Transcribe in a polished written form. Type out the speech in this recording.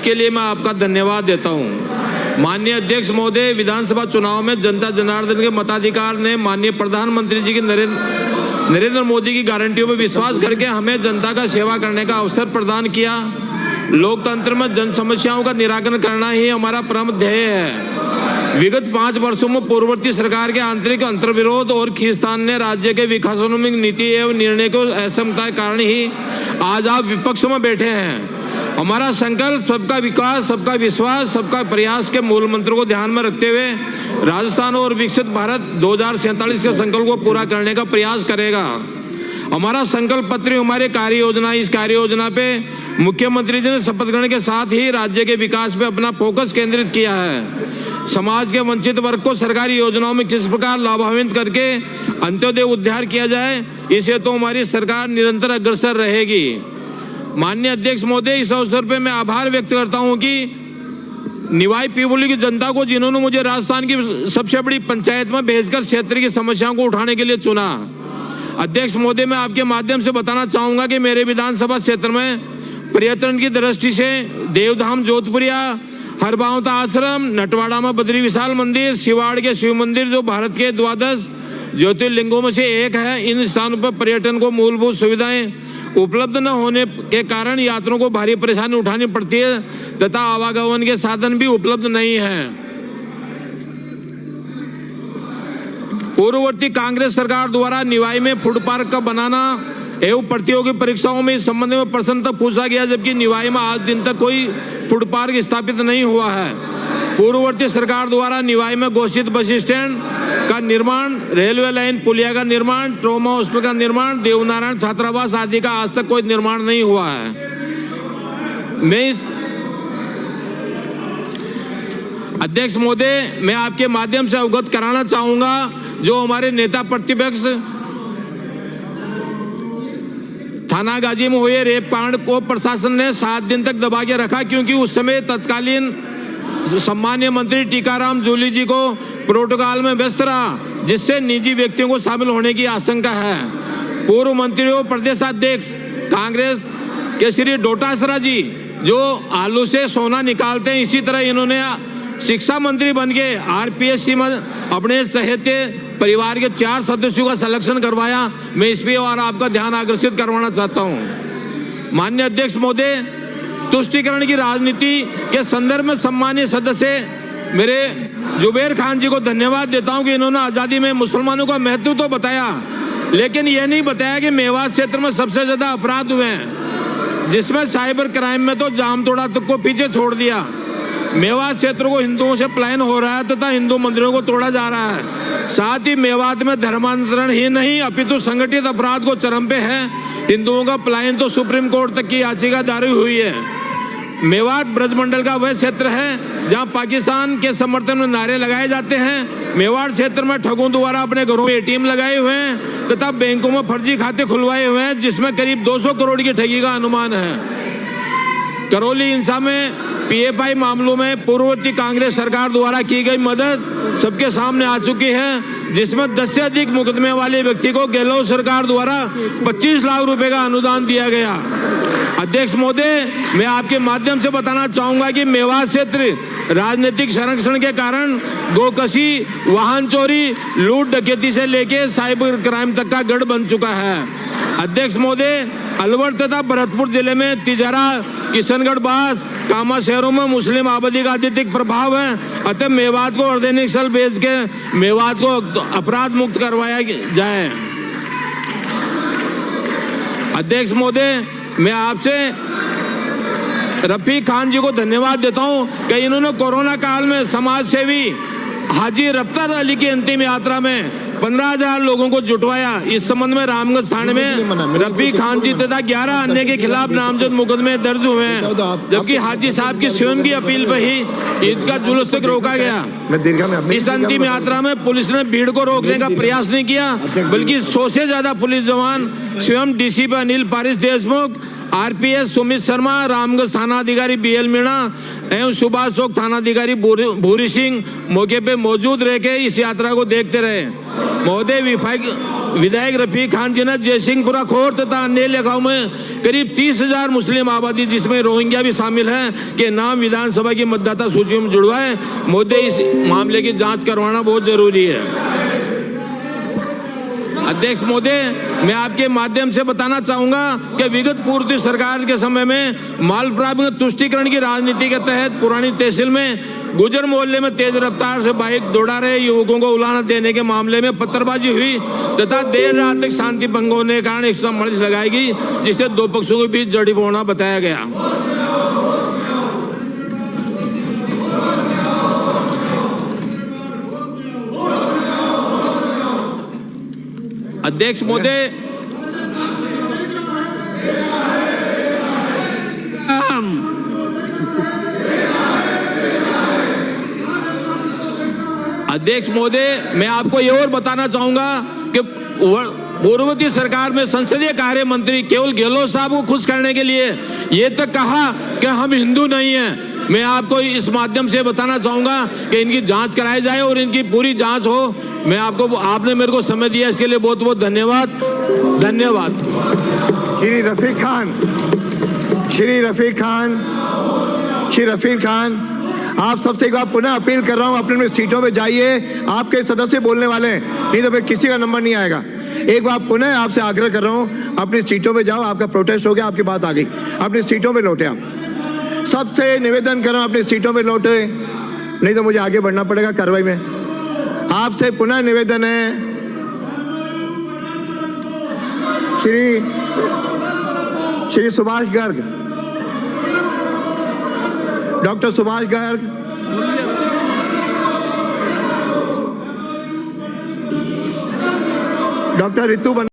के लिए मैं आपका धन्यवाद देता हूं। माननीय अध्यक्ष महोदय, विधानसभा चुनाव में जनता जनार्दन के मताधिकार ने माननीय प्रधानमंत्री जी की नरेंद्र मोदी की गारंटियों पर विश्वास करके हमें जनता का सेवा करने का अवसर प्रदान किया। लोकतंत्र में जन समस्याओं का निराकरण करना ही हमारा प्रमुख ध्येय है। विगत 5 वर्षों में पूर्ववर्ती सरकार के आंतरिक अंतर्विरोध और खींचतान ने राज्य के विकासोन्मुख नीति एवं निर्णय को असमता के कारण ही आज आप विपक्ष में बैठे हैं। हमारा संकल्प सबका विकास, सबका विश्वास, सबका प्रयास के मूल मंत्र को ध्यान में रखते हुए राजस्थान और विकसित भारत 2047 के संकल्प को पूरा करने का प्रयास करेगा। हमारा संकल्प पत्र, हमारे कार्य योजना, इस कार्य योजना पे मुख्यमंत्री जी ने शपथ ग्रहण के साथ ही राज्य के विकास पे अपना फोकस केंद्रित किया है। समाज के वंचित वर्ग को सरकारी योजनाओं में किस प्रकार लाभान्वित करके अंत्योदय उद्धार किया जाए, इसे तो हमारी सरकार निरंतर अग्रसर रहेगी। माननीय अध्यक्ष महोदय, इस अवसर पे मैं आभार व्यक्त करता हूं कि निवाई पिवली की जनता को, जिन्होंने मुझे राजस्थान की सबसे बड़ी पंचायत में भेजकर क्षेत्र की समस्याओं को उठाने के लिए चुना। अध्यक्ष महोदय, मैं आपके माध्यम से बताना चाहूंगा कि मेरे विधानसभा क्षेत्र में पर्यटन की दृष्टि से देवधाम जोधपुरिया, हरबावता आश्रम, नटवाड़ा में बद्री विशाल मंदिर, शिवाड़ के शिव मंदिर जो भारत के 12 ज्योतिर्लिंगों में से एक है, इन स्थानों पर पर्यटन को मूलभूत सुविधाएं उपलब्ध न होने के कारण यात्रियों को भारी परेशानी उठानी पड़ती है तथा आवागमन के साधन भी उपलब्ध नहीं है। पूर्ववर्ती कांग्रेस सरकार द्वारा निवाई में फूड पार्क का बनाना एवं प्रतियोगी परीक्षाओं में इस संबंध में प्रश्न तक पूछा गया, जबकि निवाई में आज दिन तक कोई फूड पार्क स्थापित नहीं हुआ है। पूर्ववर्ती सरकार द्वारा निवाई में घोषित बस स्टैंड का निर्माण, रेलवे लाइन पुलिया का निर्माण, ट्रॉमा हॉस्पिटल का निर्माण, देवनारायण छात्रावास आदि का आज तक कोई निर्माण नहीं हुआ है। मैं अध्यक्ष महोदय, मैं आपके माध्यम से अवगत कराना चाहूंगा, जो हमारे नेता प्रतिपक्ष थाना गाजी में हुए रेप कांड को प्रशासन ने 7 दिन तक दबा के रखा, क्योंकि उस समय तत्कालीन सम्मानीय मंत्री टीकाराम जूली जी को प्रोटोकॉल में व्यस्त रहा, जिससे निजी व्यक्तियों को शामिल होने की आशंका है। पूर्व मंत्री और प्रदेशाध्यक्ष कांग्रेस के श्री डोटासरा जी, जो आलू से सोना निकालते हैं, इसी तरह इन्होंने शिक्षा मंत्री बन के आरपीएससी में अपने सहित परिवार के 4 सदस्यों का सिलेक्शन करवाया। मैं इस पे और आपका ध्यान आकर्षित करवाना चाहता हूँ। माननीय अध्यक्ष महोदय, तुष्टीकरण की राजनीति के संदर्भ में सम्मानीय सदस्य मेरे जुबेर खान जी को धन्यवाद देता हूं कि इन्होंने आज़ादी में मुसलमानों का महत्व तो बताया, लेकिन यह नहीं बताया कि मेवात क्षेत्र में सबसे ज्यादा अपराध हुए हैं, जिसमें साइबर क्राइम में तो जामतोड़ा तक को पीछे छोड़ दिया। मेवात क्षेत्र को हिंदुओं से पलायन हो रहा है तथा हिंदू मंदिरों को तोड़ा जा रहा है। साथ ही मेवात में धर्मांतरण ही नहीं अपितु संगठित अपराध को चरम पे है। हिंदुओं का पलायन तो सुप्रीम कोर्ट तक की याचिका दायर हुई है। मेवात ब्रजमंडल का वह क्षेत्र है जहां पाकिस्तान के समर्थन में नारे लगाए जाते हैं। मेवाड़ क्षेत्र में ठगों द्वारा अपने घरों में एटीएम लगाए हुए हैं तथा बैंकों में फर्जी खाते खुलवाए हुए हैं, जिसमें करीब 200 करोड़ की ठगी का अनुमान है। करौली हिंसा में पीएफआई मामलों में पूर्ववर्ती कांग्रेस सरकार द्वारा की गई मदद सबके सामने आ चुकी है, जिसमें 10 से अधिक मुकदमे वाले व्यक्ति को गहलोत सरकार द्वारा 25 लाख रुपए का अनुदान दिया गया। अध्यक्ष महोदय, मैं आपके माध्यम से बताना चाहूंगा कि मेवात क्षेत्र राजनीतिक संरक्षण के कारण गोकशी, वाहन चोरी, लूट डकैती से लेकर साइबर क्राइम तक का गढ़ बन चुका है। अध्यक्ष महोदय, अलवर तथा भरतपुर जिले में तिजारा, किशनगढ़, बास, कामा शहरों में मुस्लिम आबादी का अत्यधिक प्रभाव है। अतः मेवात को अर्धसैनिक स्थल भेज के मेवात को अपराध मुक्त करवाया जाए। अध्यक्ष महोदय, मैं आपसे रफीक खान जी को धन्यवाद देता हूं कि इन्होंने कोरोना काल में समाज सेवी हाजी रफ्तार अली की अंतिम यात्रा में 15,000 लोगों को जुटवाया। इस संबंध में रामगंज थाने में रफीक खान जी तथा 11 अन्य के खिलाफ नामजद मुकदमे दर्ज हुए हैं, जबकि हाजी साहब की स्वयं की अपील पर ही ईद का जुलूस तक रोका गया। इस अंतिम यात्रा में पुलिस ने भीड़ को रोकने का प्रयास नहीं किया, बल्कि 100 से ज्यादा पुलिस जवान, स्वयं डीसीपी अनिल पारिस देशमुख, आरपीएस सुमित शर्मा, रामगंज थानाधिकारी बीएल मीणा एवं सुभाष चौक थानाधिकारी भूरी सिंह मौके पे मौजूद रह के इस यात्रा को देखते रहे। महोदय, विधायक रफीक खान जी ने जयसिंहपुरा खोर तथा अन्य इलाकाओं में करीब 30,000 मुस्लिम आबादी जिसमें रोहिंग्या भी शामिल हैं के नाम विधानसभा की मतदाता सूची में जुड़वाए। मोदी इस मामले की जांच करवाना बहुत जरूरी है। अध्यक्ष महोदय, मैं आपके माध्यम से बताना चाहूंगा कि विगत पूर्व सरकार के समय में मालप्राप्त तुष्टिकरण की राजनीति के तहत पुरानी तहसील में गुजर मोहल्ले में तेज रफ्तार से बाइक दौड़ा रहे युवकों को उलाहना देने के मामले में पत्थरबाजी हुई तथा देर रात तक शांति भंग होने के कारण 144 लगाई गई, जिससे दो पक्षों के बीच जड़ी होना बताया गया। अध्यक्ष महोदय, मैं आपको ये और बताना चाहूंगा कि पूर्ववर्ती सरकार में संसदीय कार्य मंत्री केवल गहलोत साहब को खुश करने के लिए ये तक कहा कि हम हिंदू नहीं हैं। मैं आपको इस माध्यम से बताना चाहूंगा कि इनकी जांच कराई जाए और इनकी पूरी जांच हो। मैं आपने मेरे को समय दिया, इसके लिए बहुत बहुत धन्यवाद। श्री रफीक खान, आप सबसे एक बार पुनः अपील कर रहा हूं, अपने सीटों पे जाइए। आपके सदस्य बोलने वाले हैं, नहीं तो फिर किसी का नंबर नहीं आएगा। एक बार पुनः आपसे आग्रह कर रहा हूं, अपनी सीटों पे जाओ। आपका प्रोटेस्ट हो गया, आपकी बात आ गई, अपनी सीटों पे लौटे। आप सबसे निवेदन कर रहा हूं, अपनी सीटों पे लौटे, नहीं तो मुझे आगे बढ़ना पड़ेगा कार्रवाई में। आपसे पुनः निवेदन है, श्री सुभाष गर्ग, डॉक्टर सुभाष गर्ग, डॉक्टर रितु